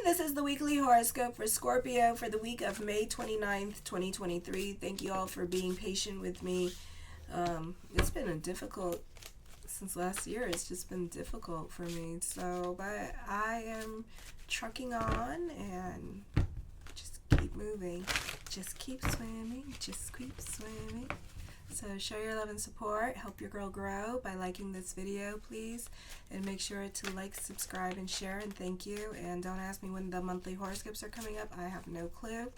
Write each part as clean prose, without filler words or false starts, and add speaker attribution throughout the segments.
Speaker 1: This is the weekly horoscope for Scorpio for the week of May 29th, 2023. Thank you all for being patient with me. It's been a difficult, since last year, it's just been difficult for me. But I am trucking on and just keep moving. Just keep swimming. Just keep swimming. So show your love and support. Help your girl grow by liking this video, please. And make sure to like, subscribe, and share. And thank you. And don't ask me when the monthly horoscopes are coming up. I have no clue.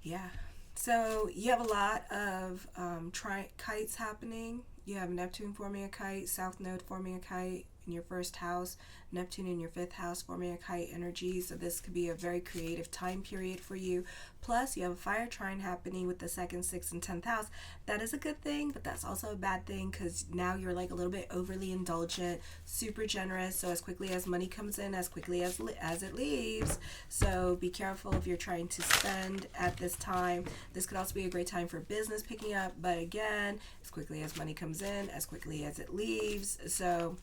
Speaker 1: Yeah. So you have a lot of kites happening. You have Neptune forming a kite, South Node forming a kite in your first house, Neptune in your fifth house forming a kite energy. So this could be a very creative time period for you. Plus, you have a fire trine happening with the 2nd, 6th, and 10th house. That is a good thing, but that's also a bad thing because now you're like a little bit overly indulgent, super generous. So as quickly as money comes in, as quickly as it leaves. So be careful if you're trying to spend at this time. This could also be a great time for business picking up, but again, as quickly as money comes in, as quickly as it leaves. So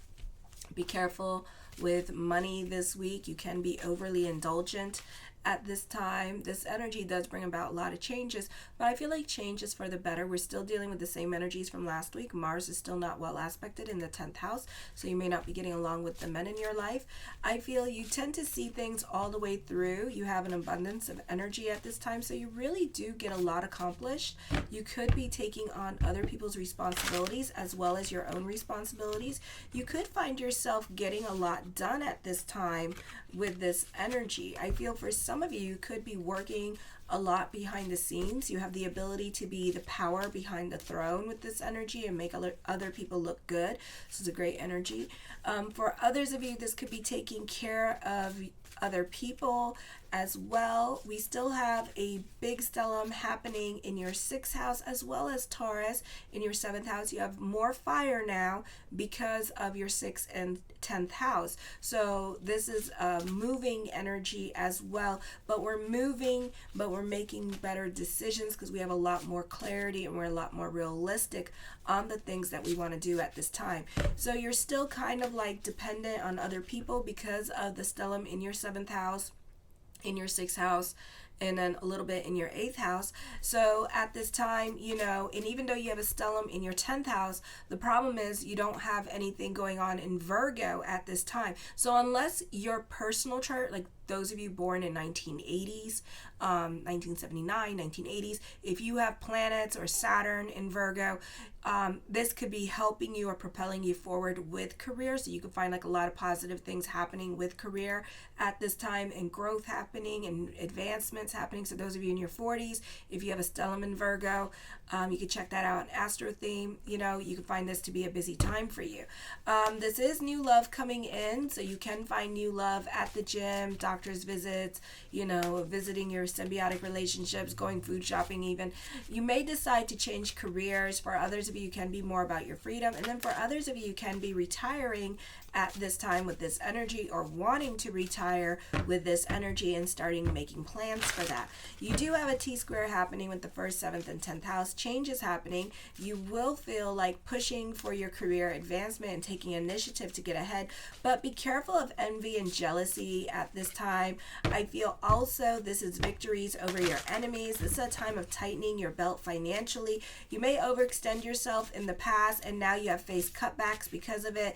Speaker 1: be careful with money this week. You can be overly indulgent at this time. This energy does bring about a lot of changes, but I feel like change is for the better. We're still dealing with the same energies from last week. Mars is still not well aspected in the 10th house, so you may not be getting along with the men in your life. I feel you tend to see things all the way through. You have an abundance of energy at this time, so you really do get a lot accomplished. You could be taking on other people's responsibilities as well as your own responsibilities. You could find yourself getting a lot done at this time with this energy. I feel for some of you could be working a lot behind the scenes. You have the ability to be the power behind the throne with this energy and make other people look good. This is a great energy. For others of you, this could be taking care of other people as well. We still have a big stellium happening in your 6th house as well as Taurus in your 7th house. You have more fire now because of your 6th and 10th house. So this is a moving energy as well, but we're moving, but we're making better decisions because we have a lot more clarity and we're a lot more realistic on the things that we want to do at this time. So you're still kind of like dependent on other people because of the stellium in your 7th house, in your 6th house, and then a little bit in your 8th house. So at this time, and even though you have a stellium in your 10th house, the problem is you don't have anything going on in Virgo at this time. So unless your personal chart, like those of you born in 1980s, 1979, 1980s, if you have planets or Saturn in Virgo, this could be helping you or propelling you forward with career. So you can find like a lot of positive things happening with career at this time, and growth happening and advancements happening. So those of you in your 40s, if you have a stellium in Virgo, you can check that out on Astro Theme. You can find this to be a busy time for you. This is new love coming in, so you can find new love at the gym, doctor's visits, visiting your symbiotic relationships, going food shopping even. You may decide to change careers. For others of you, can be more about your freedom. And then for others of you, can be retiring at this time with this energy, or wanting to retire with this energy and starting making plans for that. You do have a T-square happening with the 1st, 7th, and 10th house. Change is happening. You will feel like pushing for your career advancement and taking initiative to get ahead, but be careful of envy and jealousy at this time. I feel also this is victories over your enemies. This is a time of tightening your belt financially. You may overextend yourself in the past, and now you have faced cutbacks because of it.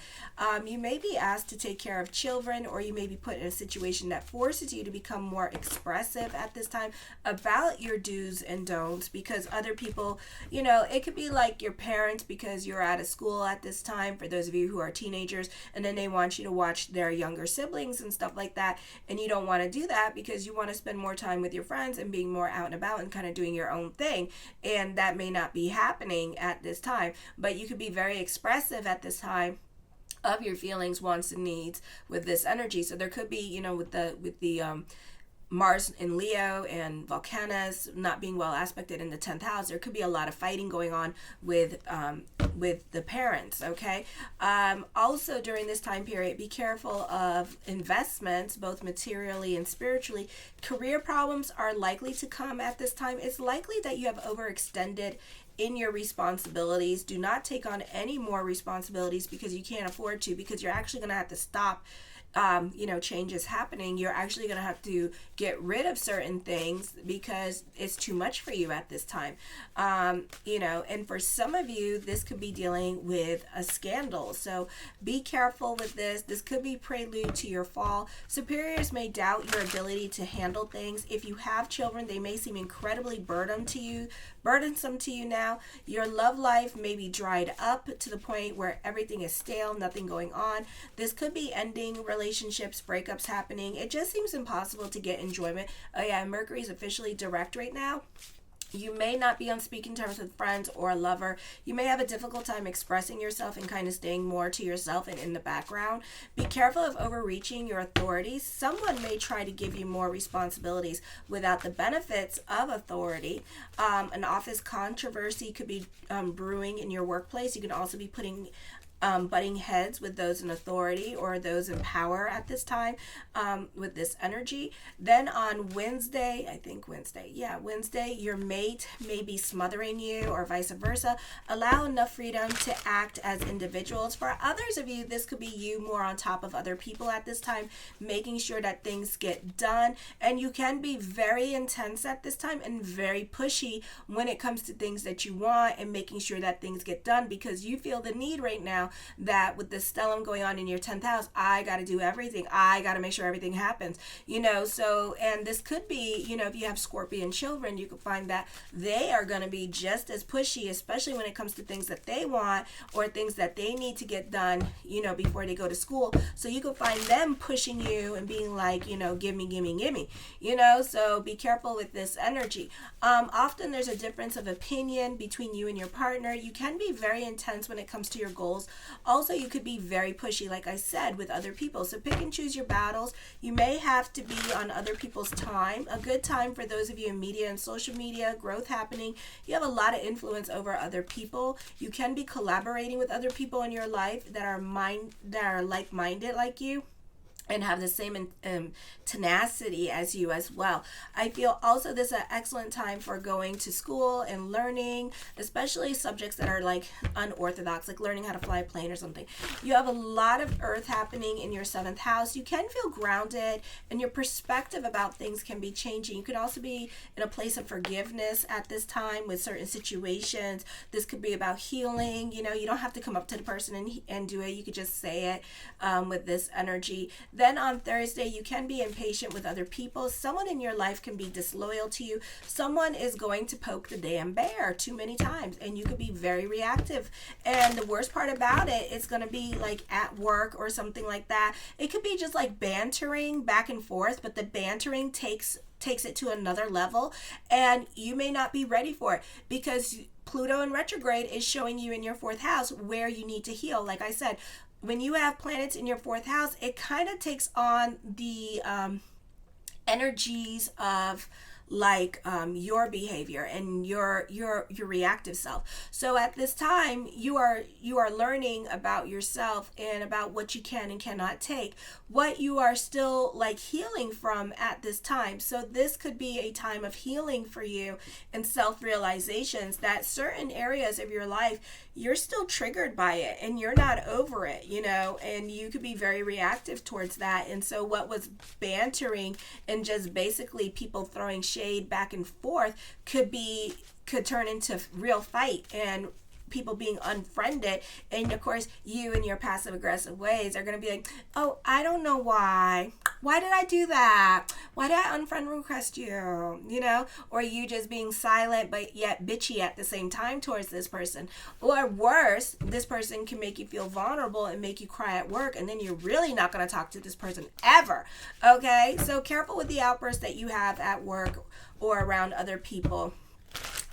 Speaker 1: You may be asked to take care of children, or you may be put in a situation that forces you to become more expressive at this time about your do's and don'ts, because other people, it could be like your parents, because you're out of school at this time, for those of you who are teenagers, and then they want you to watch their younger siblings and stuff like that, and you don't want to do that because you want to spend more time with your friends and being more out and about and kind of doing your own thing, and that may not be happening at this time. But you could be very expressive at this time of your feelings, wants, and needs with this energy. So there could be, with the Mars in Leo and Volcanus not being well aspected in the 10th house, there could be a lot of fighting going on with the parents, okay? Also during this time period, be careful of investments, both materially and spiritually. Career problems are likely to come at this time. It's likely that you have overextended in your responsibilities. Do not take on any more responsibilities because you can't afford to, because you're actually going to have to stop change is happening, you're actually going to have to get rid of certain things because it's too much for you at this time. And for some of you, this could be dealing with a scandal. So be careful with this. This could be prelude to your fall. Superiors may doubt your ability to handle things. If you have children, they may seem incredibly burdensome to you now. Your love life may be dried up to the point where everything is stale, nothing going on. This could be ending relationships, breakups happening. It just seems impossible to get enjoyment. Oh yeah, Mercury is officially direct right now. You may not be on speaking terms with friends or a lover. You may have a difficult time expressing yourself and kind of staying more to yourself and in the background. Be careful of overreaching your authorities. Someone may try to give you more responsibilities without the benefits of authority. An office controversy could be brewing in your workplace. You can also be butting heads with those in authority or those in power at this time with this energy. Then on Wednesday, your mate may be smothering you or vice versa. Allow enough freedom to act as individuals. For others of you, this could be you more on top of other people at this time, making sure that things get done. And you can be very intense at this time and very pushy when it comes to things that you want and making sure that things get done, because you feel the need right now that with the stellium going on in your 10th house, I got to do everything. I got to make sure everything happens, and this could be, if you have Scorpion children, you could find that they are going to be just as pushy, especially when it comes to things that they want or things that they need to get done, before they go to school. So you could find them pushing you and being like, give me, so be careful with this energy. Often there's a difference of opinion between you and your partner. You can be very intense when it comes to your goals. Also, you could be very pushy, like I said, with other people. So pick and choose your battles. You may have to be on other people's time. A good time for those of you in media and social media, growth happening. You have a lot of influence over other people. You can be collaborating with other people in your life that are like-minded like you and have the same tenacity as you as well. I feel also this is an excellent time for going to school and learning, especially subjects that are like unorthodox, like learning how to fly a plane or something. You have a lot of earth happening in your 7th house. You can feel grounded and your perspective about things can be changing. You could also be in a place of forgiveness at this time with certain situations. This could be about healing. You don't have to come up to the person and do it. You could just say it with this energy. Then on Thursday, you can be impatient with other people. Someone in your life can be disloyal to you. Someone is going to poke the damn bear too many times, and you could be very reactive. And the worst part about it, it's going to be like at work or something like that. It could be just like bantering back and forth, but the bantering takes it to another level, and you may not be ready for it because Pluto in retrograde is showing you in your 4th house where you need to heal. Like I said, when you have planets in your 4th house, it kind of takes on the energies of your behavior and your reactive self. So at this time, you are learning about yourself and about what you can and cannot take, what you are still healing from at this time. So this could be a time of healing for you and self-realizations that certain areas of your life, you're still triggered by it and you're not over it, and you could be very reactive towards that. And so what was bantering and just basically people throwing shade back and forth could turn into real fight and people being unfriended. And of course, you in your passive aggressive ways are going to be like, oh, I don't know why did I do that? Why did I unfriend request you? Or you just being silent but yet bitchy at the same time towards this person. Or worse, this person can make you feel vulnerable and make you cry at work, and then you're really not going to talk to this person ever. Okay, so careful with the outbursts that you have at work or around other people.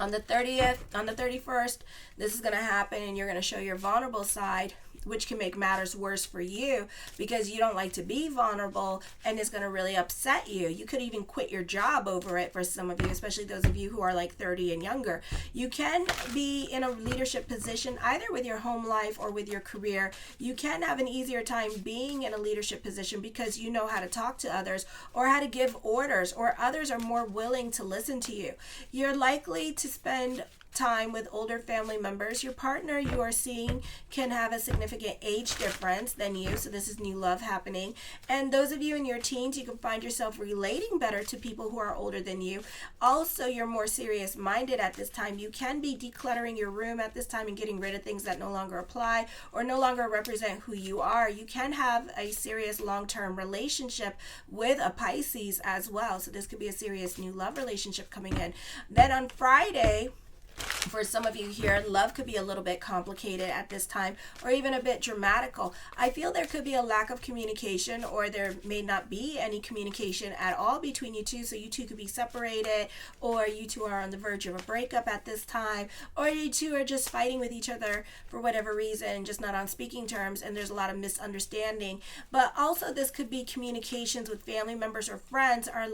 Speaker 1: On the 31st, this is going to happen, and you're going to show your vulnerable side, which can make matters worse for you because you don't like to be vulnerable, and it's going to really upset you. You could even quit your job over it for some of you, especially those of you who are 30 and younger. You can be in a leadership position either with your home life or with your career. You can have an easier time being in a leadership position because you know how to talk to others or how to give orders, or others are more willing to listen to you. You're likely to spend time with older family members. Your partner you are seeing can have a significant age difference than you, so this is new love happening. And those of you in your teens, you can find yourself relating better to people who are older than you. Also, you're more serious minded at this time. You can be decluttering your room at this time and getting rid of things that no longer apply or no longer represent who you are. You can have a serious long-term relationship with a Pisces as well, so this could be a serious new love relationship coming in. Then on Friday, for some of you here, love could be a little bit complicated at this time, or even a bit dramatical. I feel there could be a lack of communication, or there may not be any communication at all between you two, so you two could be separated, or you two are on the verge of a breakup at this time, or you two are just fighting with each other for whatever reason, just not on speaking terms, and there's a lot of misunderstanding. But also this could be communications with family members or friends, or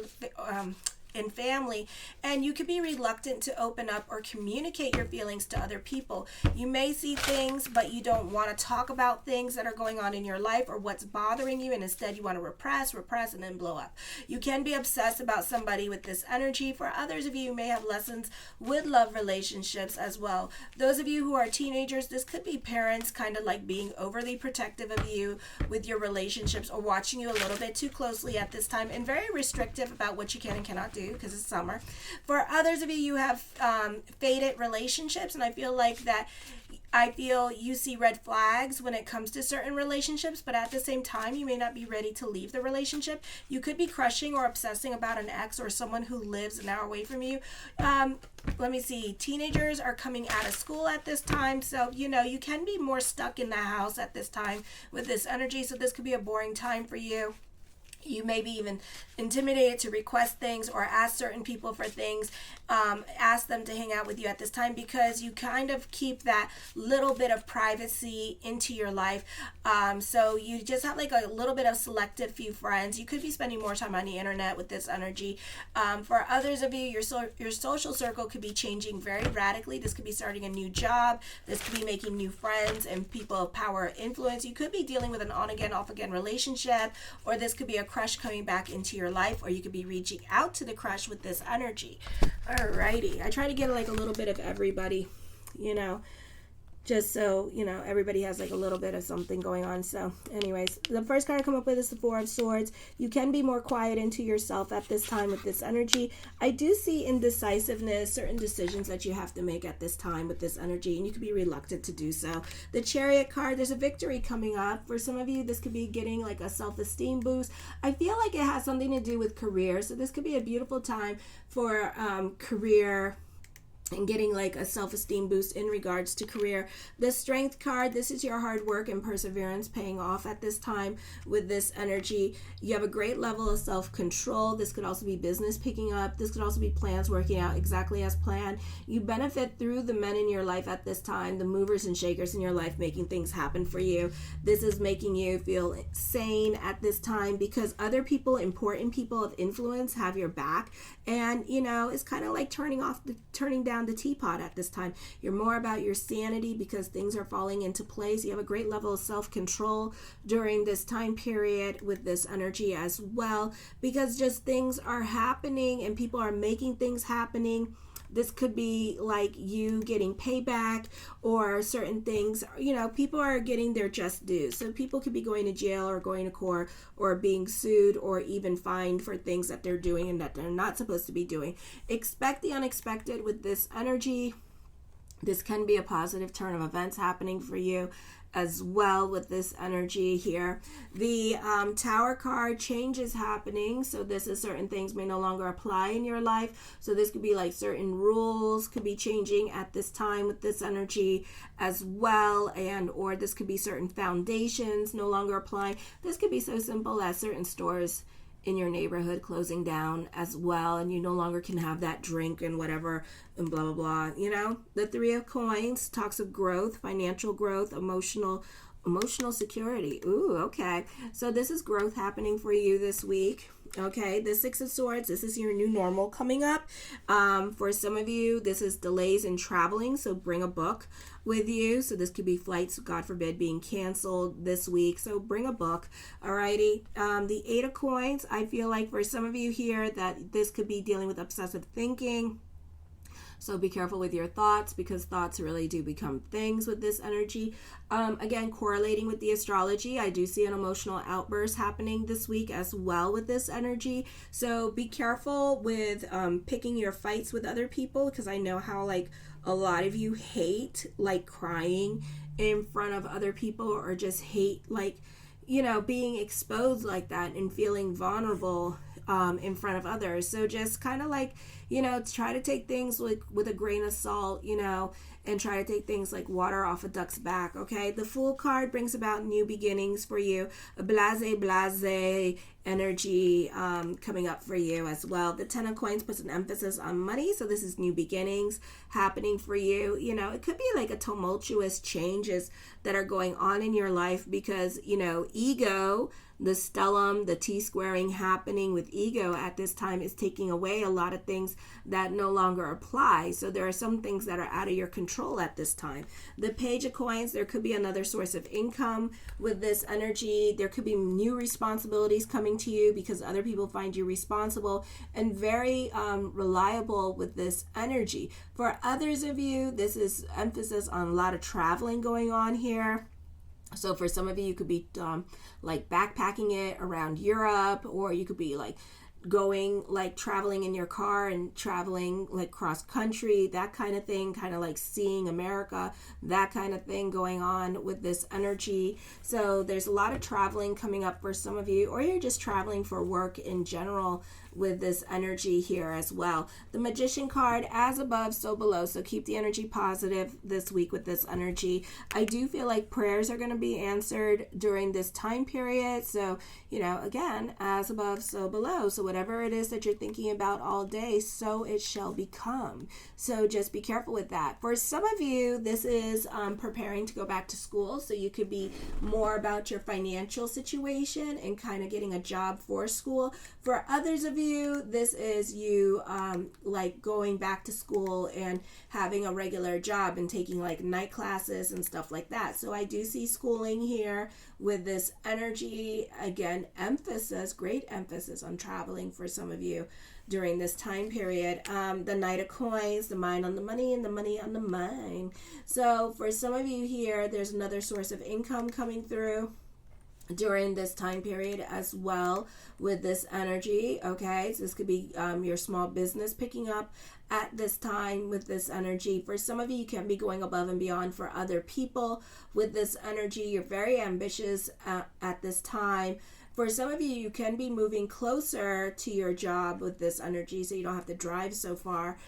Speaker 1: in family, and you could be reluctant to open up or communicate your feelings to other people. You may see things, but you don't want to talk about things that are going on in your life or what's bothering you, and instead you want to repress, and then blow up. You can be obsessed about somebody with this energy. For others of you, you may have lessons with love relationships as well. Those of you who are teenagers, this could be parents kind of like being overly protective of you with your relationships, or watching you a little bit too closely at this time, and very restrictive about what you can and cannot do because it's summer. For others of you, you have faded relationships, and I feel you see red flags when it comes to certain relationships, but at the same time, you may not be ready to leave the relationship. You could be crushing or obsessing about an ex or someone who lives an hour away from you. Let me see. Teenagers are coming out of school at this time, so you can be more stuck in the house at this time with this energy, so this could be a boring time for you. You may be even intimidated to request things or ask certain people for things, ask them to hang out with you at this time, because you kind of keep that little bit of privacy into your life. So you just have like a little bit of selective few friends. You could be spending more time on the internet with this energy. For others of you, your social circle could be changing very radically. This could be starting a new job. This could be making new friends and people of power or influence. You could be dealing with an on-again, off-again relationship, or this could be a crush coming back into your life, or you could be reaching out to the crush with this energy. Alrighty, I try to get like a little bit of everybody, just so everybody has like a little bit of something going on. So anyways, the first card I come up with is the Four of Swords. You can be more quiet into yourself at this time with this energy. I do see indecisiveness, certain decisions that you have to make at this time with this energy, and you could be reluctant to do so. The Chariot card, there's a victory coming up. For some of you, this could be getting like a self-esteem boost. I feel like it has something to do with career, so this could be a beautiful time for career and getting like a self-esteem boost in regards to career. The Strength card, this is your hard work and perseverance paying off at this time with this energy. You have a great level of self-control. This could also be business picking up. This could also be plans working out exactly as planned. You benefit through the men in your life at this time, the movers and shakers in your life, making things happen for you. This is making you feel sane at this time, because other people, important people of influence, have your back, and it's kind of like turning down the teapot at this time. You're more about your sanity because things are falling into place. You have a great level of self-control during this time period with this energy as well, because just things are happening and people are making things happening. This could be like you getting payback, or certain things, people are getting their just dues. So people could be going to jail or going to court or being sued or even fined for things that they're doing and that they're not supposed to be doing. Expect the unexpected with this energy. This can be a positive turn of events happening for you as well with this energy here. The Tower card, change is happening. So this is certain things may no longer apply in your life. So this could be like certain rules could be changing at this time with this energy as well. And or this could be certain foundations no longer applying. This could be so simple as certain stores in your neighborhood closing down as well, and you no longer can have that drink and whatever and blah blah blah. The Three of Coins talks of growth, financial growth, emotional security. Ooh, okay, so this is growth happening for you this week. Okay, the Six of Swords, this is your new normal coming up. For some of you, this is delays in traveling, so bring a book with you. So this could be flights, God forbid, being canceled this week. So bring a book. Alrighty. The Eight of Coins, I feel like for some of you here that this could be dealing with obsessive thinking. So be careful with your thoughts, because thoughts really do become things with this energy. Again, correlating with the astrology, I do see an emotional outburst happening this week as well with this energy. So be careful with picking your fights with other people, because I know how like a lot of you hate like crying in front of other people, or just hate like, you know, being exposed like that and feeling vulnerable in front of others. So just kind of like, you know, try to take things with a grain of salt, you know, and try to take things like water off a duck's back, okay? The Fool card brings about new beginnings for you, a blase energy coming up for you as well. The Ten of Coins puts an emphasis on money, so this is new beginnings happening for you. You know, it could be like a tumultuous changes that are going on in your life, because, you know, ego, the stellium, the T-squaring happening with ego at this time is taking away a lot of things that no longer apply. So there are some things that are out of your control at this time. The Page of Coins, there could be another source of income with this energy. There could be new responsibilities coming to you because other people find you responsible and very reliable with this energy. For others of you, this is emphasis on a lot of traveling going on here. So for some of you, you could be like backpacking it around Europe, or you could be like going like traveling in your car and traveling like cross country, that kind of thing, kind of like seeing America, that kind of thing going on with this energy. So there's a lot of traveling coming up for some of you, or you're just traveling for work in general with this energy here as well. The Magician card, as above, so below. So keep the energy positive this week with this energy. I do feel like prayers are going to be answered during this time period. So, you know, again, as above, so below. So whatever it is that you're thinking about all day, so it shall become. So just be careful with that. For some of you, this is preparing to go back to school. So you could be more about your financial situation and kind of getting a job for school. For others of you, this is you like going back to school and having a regular job and taking like night classes and stuff like that. So I do see schooling here with this energy. Again, emphasis, great emphasis on traveling for some of you during this time period. The Knight of Coins, the mind on the money and the money on the mind. So for some of you here, there's another source of income coming through during this time period as well with this energy. Okay, so this could be your small business picking up at this time with this energy. For some of you, you can be going above and beyond for other people with this energy. You're very ambitious at this time. For some of you, you can be moving closer to your job with this energy, so you don't have to drive so far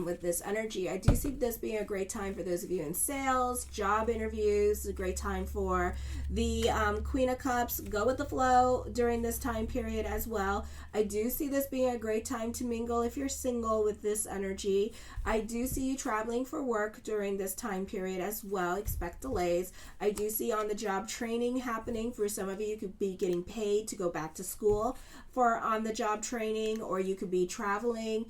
Speaker 1: with this energy. I do see this being a great time for those of you in sales, job interviews, a great time for the Queen of Cups. Go with the flow during this time period as well. I do see this being a great time to mingle if you're single with this energy. I do see you traveling for work during this time period as well. Expect delays. I do see on the job training happening. For some of you, you could be getting paid to go back to school for on the job training, or you could be traveling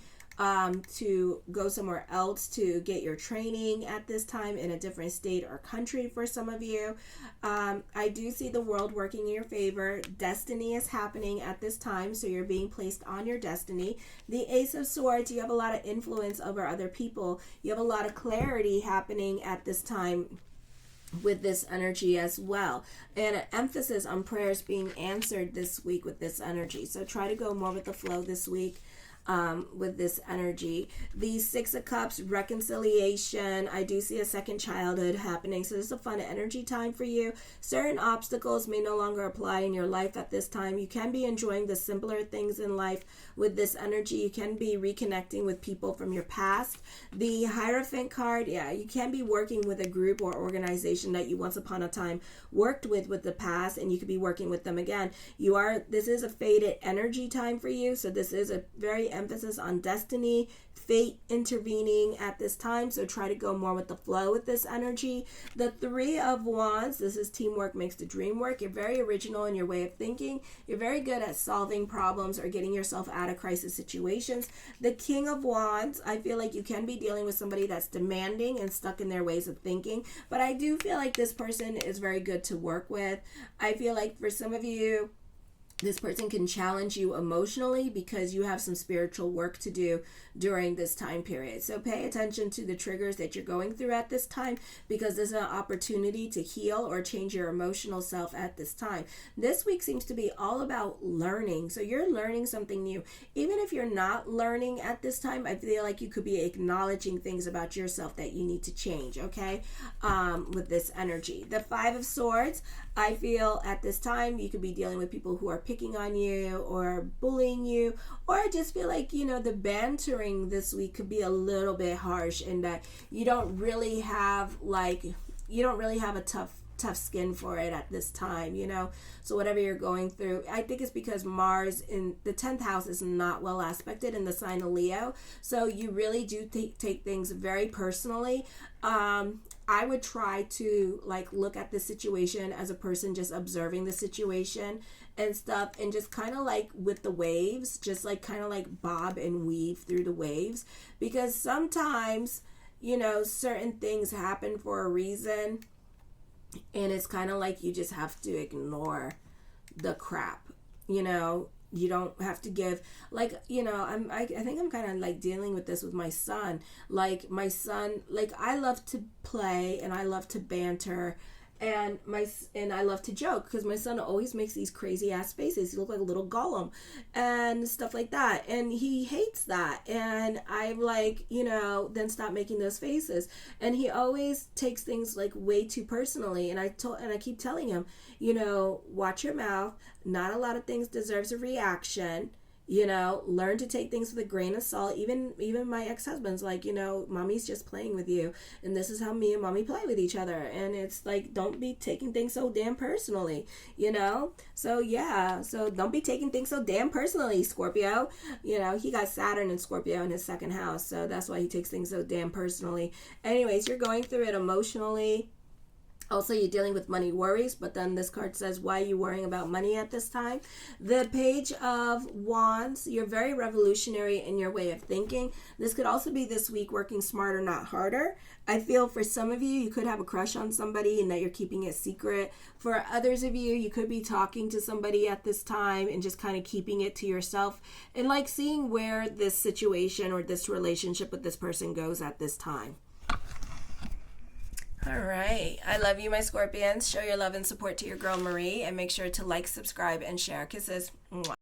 Speaker 1: to go somewhere else to get your training at this time in a different state or country for some of you. I do see the world working in your favor. Destiny is happening at this time, so you're being placed on your destiny. The Ace of Swords, you have a lot of influence over other people. You have a lot of clarity happening at this time with this energy as well, and an emphasis on prayers being answered this week with this energy. So try to go more with the flow this week with this energy. The Six of Cups, reconciliation. I do see a second childhood happening, so this is a fun energy time for you. Certain obstacles may no longer apply in your life at this time. You can be enjoying the simpler things in life with this energy. You can be reconnecting with people from your past. The Hierophant card, yeah, you can be working with a group or organization that you once upon a time worked with the past, and you could be working with them again. This is a faded energy time for you, so this is a very emphasis on destiny, fate intervening at this time, so try to go more with the flow with this energy. The Three of Wands, this is teamwork makes the dream work. You're very original in your way of thinking. You're very good at solving problems or getting yourself out of crisis situations. The King of Wands, I feel like you can be dealing with somebody that's demanding and stuck in their ways of thinking, but I do feel like this person is very good to work with. I feel like for some of you, This person can challenge you emotionally because you have some spiritual work to do during this time period. So pay attention to the triggers that you're going through at this time, because there's an opportunity to heal or change your emotional self at this time. This week seems to be all about learning. So you're learning something new. Even if you're not learning at this time, I feel like you could be acknowledging things about yourself that you need to change, okay? With this energy. The Five of Swords, I feel at this time you could be dealing with people who are picking on you or bullying you, or I just feel like, the bantering this week could be a little bit harsh, and that you don't really have a tough skin for it at this time, so whatever you're going through, I think it's because Mars in the 10th house is not well aspected in the sign of Leo, so you really do take things very personally. I would try to look at the situation as a person just observing the situation and stuff, and just kind of with the waves, just kind of bob and weave through the waves, because sometimes certain things happen for a reason, and it's kind of you just have to ignore the crap. You don't have to give, I think I'm kind of dealing with this with my son. My son, I love to play and I love to banter, and I love to joke, because my son always makes these crazy ass faces. He looks like a little golem and stuff like that, and he hates that, and I'm then stop making those faces. And he always takes things way too personally, and I keep telling him, watch your mouth. Not a lot of things deserves a reaction. Learn to take things with a grain of salt. Even my ex-husband's mommy's just playing with you, and this is how me and mommy play with each other, and it's don't be taking things so damn personally, so yeah, so don't be taking things so damn personally, Scorpio. He got Saturn and Scorpio in his second house, so that's why he takes things so damn personally. Anyways, you're going through it emotionally. Also, you're dealing with money worries, but then this card says, why are you worrying about money at this time? The Page of Wands, you're very revolutionary in your way of thinking. This could also be this week working smarter, not harder. I feel for some of you, you could have a crush on somebody and that you're keeping it secret. For others of you, you could be talking to somebody at this time and just kind of keeping it to yourself and seeing where this situation or this relationship with this person goes at this time. All right. I love you, my Scorpions. Show your love and support to your girl, Marie, and make sure to subscribe, and share. Kisses. Mwah.